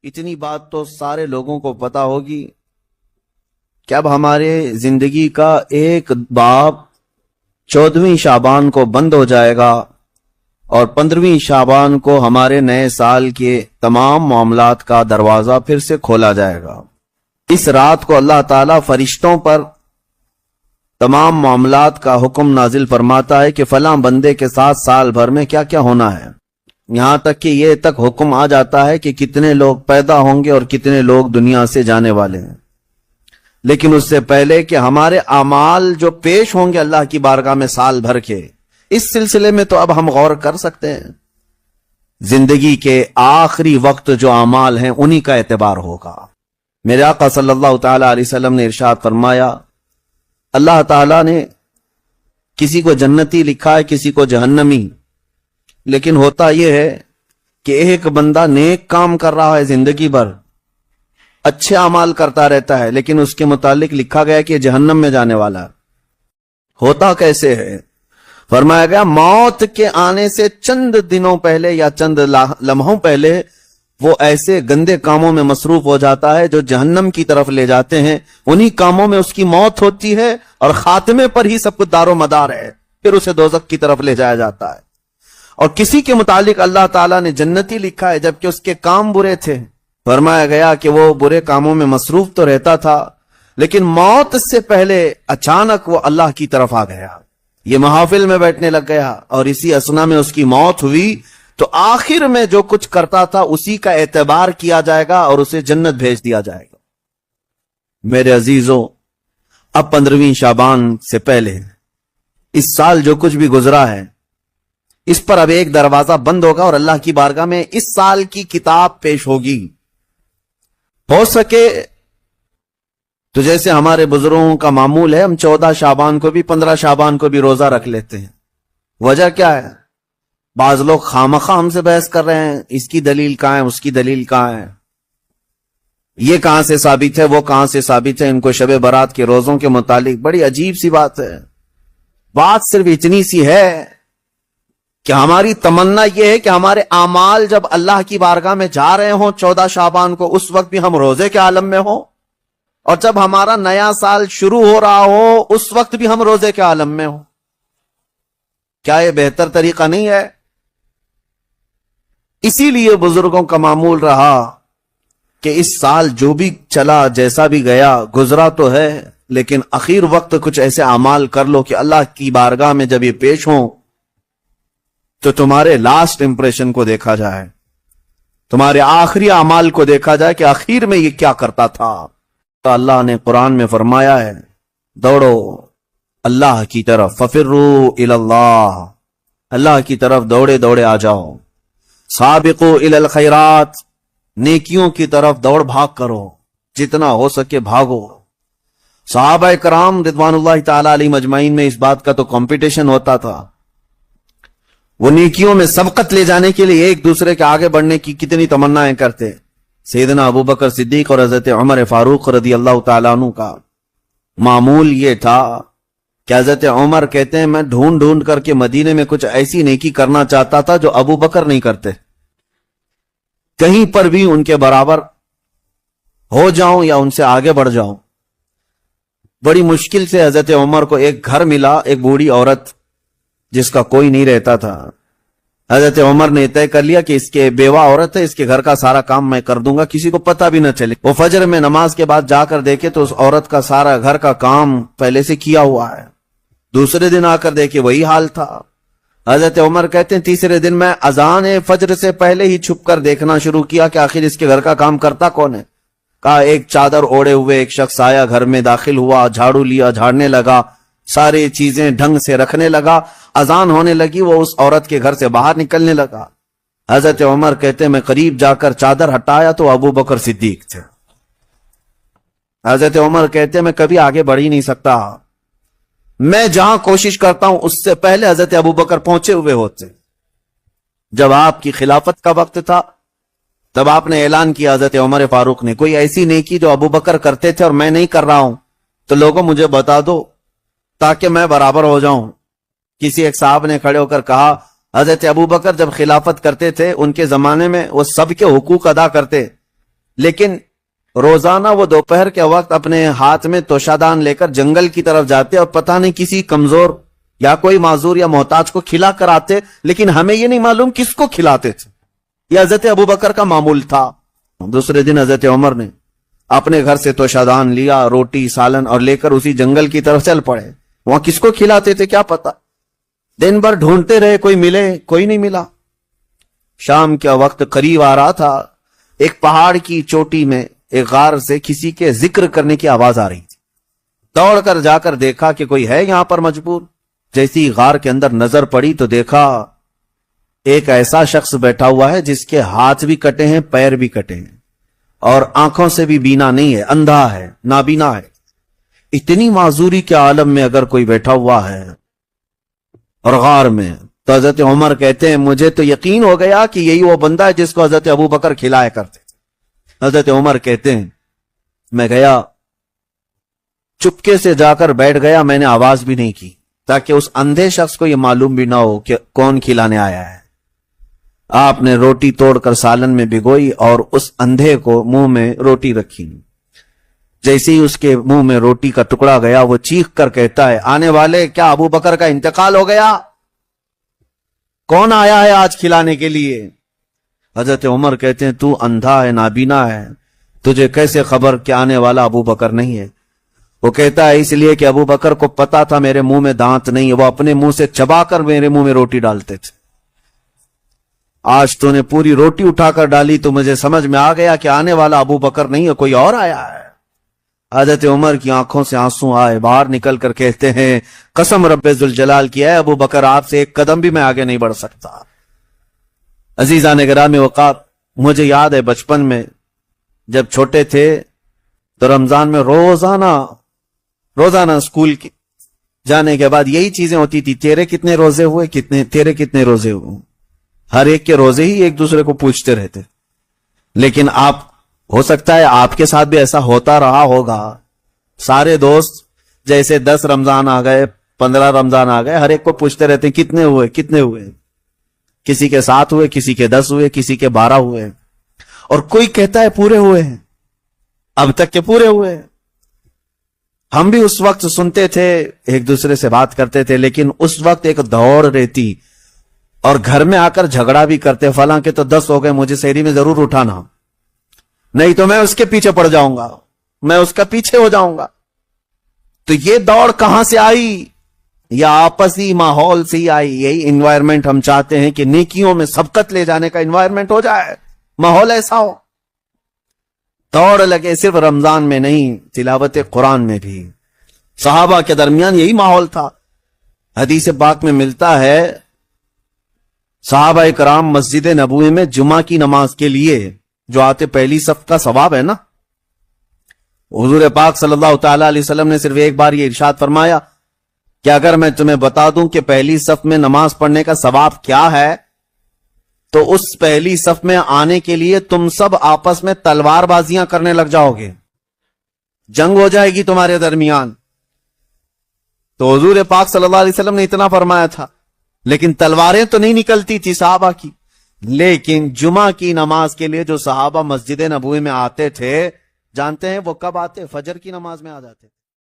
اتنی بات تو سارے لوگوں کو پتا ہوگی کہ اب ہمارے زندگی کا ایک باب 14ویں شعبان کو بند ہو جائے گا اور 15ویں شعبان کو ہمارے نئے سال کے تمام معاملات کا دروازہ پھر سے کھولا جائے گا۔ اس رات کو اللہ تعالیٰ فرشتوں پر تمام معاملات کا حکم نازل فرماتا ہے کہ فلاں بندے کے ساتھ سال بھر میں کیا کیا ہونا ہے، یہاں تک کہ یہ تک حکم آ جاتا ہے کہ کتنے لوگ پیدا ہوں گے اور کتنے لوگ دنیا سے جانے والے ہیں۔ لیکن اس سے پہلے کہ ہمارے اعمال جو پیش ہوں گے اللہ کی بارگاہ میں سال بھر کے، اس سلسلے میں تو اب ہم غور کر سکتے ہیں۔ زندگی کے آخری وقت جو اعمال ہیں انہی کا اعتبار ہوگا۔ میرے آقا صلی اللہ تعالی علیہ وسلم نے ارشاد فرمایا، اللہ تعالیٰ نے کسی کو جنتی لکھا ہے، کسی کو جہنمی، لیکن ہوتا یہ ہے کہ ایک بندہ نیک کام کر رہا ہے زندگی بھر، اچھے اعمال کرتا رہتا ہے، لیکن اس کے متعلق لکھا گیا کہ جہنم میں جانے والا۔ ہوتا کیسے ہے؟ فرمایا گیا موت کے آنے سے چند دنوں پہلے یا چند لمحوں پہلے وہ ایسے گندے کاموں میں مصروف ہو جاتا ہے جو جہنم کی طرف لے جاتے ہیں، انہی کاموں میں اس کی موت ہوتی ہے اور خاتمے پر ہی سب کچھ دار و مدار ہے، پھر اسے دوزخ کی طرف لے جایا جاتا ہے۔ اور کسی کے متعلق اللہ تعالیٰ نے جنتی لکھا ہے جبکہ اس کے کام برے تھے۔ فرمایا گیا کہ وہ برے کاموں میں مصروف تو رہتا تھا، لیکن موت سے پہلے اچانک وہ اللہ کی طرف آ گیا، یہ محافل میں بیٹھنے لگ گیا، اور اسی اسنا میں اس کی موت ہوئی، تو آخر میں جو کچھ کرتا تھا اسی کا اعتبار کیا جائے گا اور اسے جنت بھیج دیا جائے گا۔ میرے عزیزوں، اب 15ویں شعبان سے پہلے اس سال جو کچھ بھی گزرا ہے اس پر اب ایک دروازہ بند ہوگا اور اللہ کی بارگاہ میں اس سال کی کتاب پیش ہوگی۔ ہو سکے تو جیسے ہمارے بزرگوں کا معمول ہے، ہم 14 شعبان کو بھی 15 شعبان کو بھی روزہ رکھ لیتے ہیں۔ وجہ کیا ہے؟ بعض لوگ خامخواہ ہم سے بحث کر رہے ہیں، اس کی دلیل کہاں ہے، اس کی دلیل کہاں ہے، یہ کہاں سے ثابت ہے، وہ کہاں سے ثابت ہے۔ ان کو شب برات کے روزوں کے متعلق بڑی عجیب سی بات ہے۔ بات صرف اتنی سی ہے کہ ہماری تمنا یہ ہے کہ ہمارے اعمال جب اللہ کی بارگاہ میں جا رہے ہوں 14 شعبان کو، اس وقت بھی ہم روزے کے عالم میں ہوں، اور جب ہمارا نیا سال شروع ہو رہا ہو اس وقت بھی ہم روزے کے عالم میں ہوں۔ کیا یہ بہتر طریقہ نہیں ہے؟ اسی لیے بزرگوں کا معمول رہا کہ اس سال جو بھی چلا، جیسا بھی گیا، گزرا تو ہے، لیکن اخیر وقت کچھ ایسے اعمال کر لو کہ اللہ کی بارگاہ میں جب یہ پیش ہوں تو تمہارے لاسٹ امپریشن کو دیکھا جائے، تمہارے آخری اعمال کو دیکھا جائے کہ آخر میں یہ کیا کرتا تھا۔ تو اللہ نے قرآن میں فرمایا ہے، دوڑو اللہ کی طرف، ففروا الی اللہ، اللہ کی طرف دوڑے دوڑے آ جاؤ، سابقوا الی الخیرات، نیکیوں کی طرف دوڑ بھاگ کرو، جتنا ہو سکے بھاگو۔ صحابہ کرام رضوان اللہ تعالی علیہم اجمعین میں اس بات کا تو کمپٹیشن ہوتا تھا، وہ نیکیوں میں سبقت لے جانے کے لیے ایک دوسرے کے آگے بڑھنے کی کتنی تمنائیں کرتے۔ سیدنا ابو بکر صدیق اور حضرت عمر فاروق رضی اللہ تعالیٰ عنہ کا معمول یہ تھا کہ حضرت عمر کہتے ہیں میں ڈھونڈ ڈھونڈ کر کے مدینے میں کچھ ایسی نیکی کرنا چاہتا تھا جو ابو بکر نہیں کرتے، کہیں پر بھی ان کے برابر ہو جاؤں یا ان سے آگے بڑھ جاؤں۔ بڑی مشکل سے حضرت عمر کو ایک گھر ملا، ایک بوڑھی عورت جس کا کوئی نہیں رہتا تھا۔ حضرت عمر نے طے کر لیا کہ اس کے بیوہ عورت ہے، اس کے گھر کا سارا کام میں کر دوں گا، کسی کو پتہ بھی نہ چلے۔ وہ فجر میں نماز کے بعد جا کر دیکھے تو اس عورت کا سارا گھر کا کام پہلے سے کیا ہوا ہے۔ دوسرے دن آ کر دیکھے وہی حال تھا۔ حضرت عمر کہتے ہیں تیسرے دن میں اذان فجر سے پہلے ہی چھپ کر دیکھنا شروع کیا کہ آخر اس کے گھر کا کام کرتا کون ہے۔ کہا ایک چادر اوڑے ہوئے ایک شخص آیا، گھر میں داخل ہوا، جھاڑو لیا، جھاڑنے لگا، ساری چیزیں ڈھنگ سے رکھنے لگا، اذان ہونے لگی، وہ اس عورت کے گھر سے باہر نکلنے لگا۔ حضرت عمر کہتے ہیں میں قریب جا کر چادر ہٹایا تو ابو بکر صدیق تھے۔ حضرت عمر کہتے ہیں میں کبھی آگے بڑھ ہی نہیں سکتا، میں جہاں کوشش کرتا ہوں اس سے پہلے حضرت ابو بکر پہنچے ہوئے ہوتے۔ جب آپ کی خلافت کا وقت تھا تب آپ نے اعلان کیا، حضرت عمر فاروق نے، کوئی ایسی نیکی جو ابو بکر کرتے تھے اور میں نہیں کر رہا ہوں تو لوگوں مجھے بتا دو تاکہ میں برابر ہو جاؤں۔ کسی ایک صاحب نے کھڑے ہو کر کہا حضرت ابو بکر جب خلافت کرتے تھے ان کے زمانے میں وہ سب کے حقوق ادا کرتے، لیکن روزانہ وہ دوپہر کے وقت اپنے ہاتھ میں توشادان لے کر جنگل کی طرف جاتے اور پتہ نہیں کسی کمزور یا کوئی معذور یا محتاج کو کھلا کر آتے، لیکن ہمیں یہ نہیں معلوم کس کو کھلاتے تھے۔ یہ حضرت ابوبکر کا معمول تھا۔ دوسرے دن حضرت عمر نے اپنے گھر سے توشادان لیا، روٹی سالن، اور لے کر اسی جنگل کی طرف چل پڑے۔ وہاں کس کو کھلاتے تھے کیا پتا، دن بھر ڈھونڈتے رہے، کوئی ملے، کوئی نہیں ملا۔ شام کا وقت قریب آ رہا تھا، ایک پہاڑ کی چوٹی میں ایک غار سے کسی کے ذکر کرنے کی آواز آ رہی تھی۔ دوڑ کر جا کر دیکھا کہ کوئی ہے یہاں پر مجبور۔ جیسی غار کے اندر نظر پڑی تو دیکھا ایک ایسا شخص بیٹھا ہوا ہے جس کے ہاتھ بھی کٹے ہیں، پیر بھی کٹے ہیں، اور آنکھوں سے بھی بینا نہیں ہے، اندھا ہے، نابینا ہے۔ اتنی معذوری کے عالم میں اگر کوئی بیٹھا ہوا ہے اور غار میں، تو حضرت عمر کہتے ہیں مجھے تو یقین ہو گیا کہ یہی وہ بندہ ہے جس کو حضرت ابوبکر کھلایا کرتے تھے۔ حضرت عمر کہتے ہیں میں گیا، چپکے سے جا کر بیٹھ گیا، میں نے آواز بھی نہیں کی تاکہ اس اندھے شخص کو یہ معلوم بھی نہ ہو کہ کون کھلانے آیا ہے۔ آپ نے روٹی توڑ کر سالن میں بھگوئی اور اس اندھے کو منہ میں روٹی رکھی۔ جیسے ہی اس کے منہ میں روٹی کا ٹکڑا گیا، وہ چیخ کر کہتا ہے آنے والے، کیا ابوبکر کا انتقال ہو گیا؟ کون آیا ہے آج کھلانے کے لیے؟ حضرت عمر کہتے ہیں تو اندھا ہے، نابینا ہے، تجھے کیسے خبر کہ آنے والا ابوبکر نہیں ہے؟ وہ کہتا ہے اس لیے کہ ابوبکر کو پتا تھا میرے منہ میں دانت نہیں ہے، وہ اپنے منہ سے چبا کر میرے منہ میں روٹی ڈالتے تھے۔ آج تو نے پوری روٹی اٹھا کر ڈالی تو مجھے سمجھ میں آ گیا کہ آنے والا ابوبکر نہیں ہے، کوئی اور آیا ہے۔ حضرت عمر کی آنکھوں سے آنسو آئے، باہر نکل کر کہتے ہیں قسم رب ذوالجلال کی ہے ابوبکر، آپ سے ایک قدم بھی میں آگے نہیں بڑھ سکتا۔ عزیزان گرامی وقار، مجھے یاد ہے بچپن میں جب چھوٹے تھے تو رمضان میں روزانہ اسکول جانے کے بعد یہی چیزیں ہوتی تھی، تیرے کتنے روزے ہوئے، تیرے کتنے روزے ہوئے، ہر ایک کے روزے ہی ایک دوسرے کو پوچھتے رہتے۔ لیکن آپ ہو سکتا ہے آپ کے ساتھ بھی ایسا ہوتا رہا ہوگا، سارے دوست جیسے 10 رمضان آ گئے، 15 رمضان آ گئے، ہر ایک کو پوچھتے رہتے ہیں کتنے ہوئے، کسی کے 7 ہوئے، کسی کے 10 ہوئے، کسی کے 12 ہوئے، اور کوئی کہتا ہے پورے ہوئے ہیں، اب تک کے پورے ہوئے ہیں۔ ہم بھی اس وقت سنتے تھے، ایک دوسرے سے بات کرتے تھے، لیکن اس وقت ایک دوڑ رہتی اور گھر میں آ کر جھگڑا بھی کرتے، فلاں کے تو 10 ہو گئے، مجھے سحری میں ضرور اٹھانا، نہیں تو میں اس کے پیچھے پڑ جاؤں گا، میں اس کا پیچھے ہو جاؤں گا۔ تو یہ دوڑ کہاں سے آئی؟ یا آپسی ماحول سے ہی آئی۔ یہی انوائرمنٹ ہم چاہتے ہیں کہ نیکیوں میں سبقت لے جانے کا انوائرمنٹ ہو جائے، ماحول ایسا ہو۔ دوڑ لگے صرف رمضان میں نہیں، تلاوت قرآن میں بھی۔ صحابہ کے درمیان یہی ماحول تھا۔ حدیث پاک میں ملتا ہے صحابہ کرام مسجد نبوی میں جمعہ کی نماز کے لیے جو آتے، پہلی صف کا ثواب ہے نا، حضور پاک صلی اللہ تعالی علیہ وسلم نے صرف ایک بار یہ ارشاد فرمایا کہ اگر میں تمہیں بتا دوں کہ پہلی صف میں نماز پڑھنے کا ثواب کیا ہے، تو اس پہلی صف میں آنے کے لیے تم سب آپس میں تلوار بازیاں کرنے لگ جاؤ گے، جنگ ہو جائے گی تمہارے درمیان۔ تو حضور پاک صلی اللہ علیہ وسلم نے اتنا فرمایا تھا، لیکن تلواریں تو نہیں نکلتی تھی صحابہ کی۔ لیکن جمعہ کی نماز کے لیے جو صحابہ مسجد نبوی میں آتے تھے، جانتے ہیں وہ کب آتے؟ فجر کی نماز میں آ جاتے۔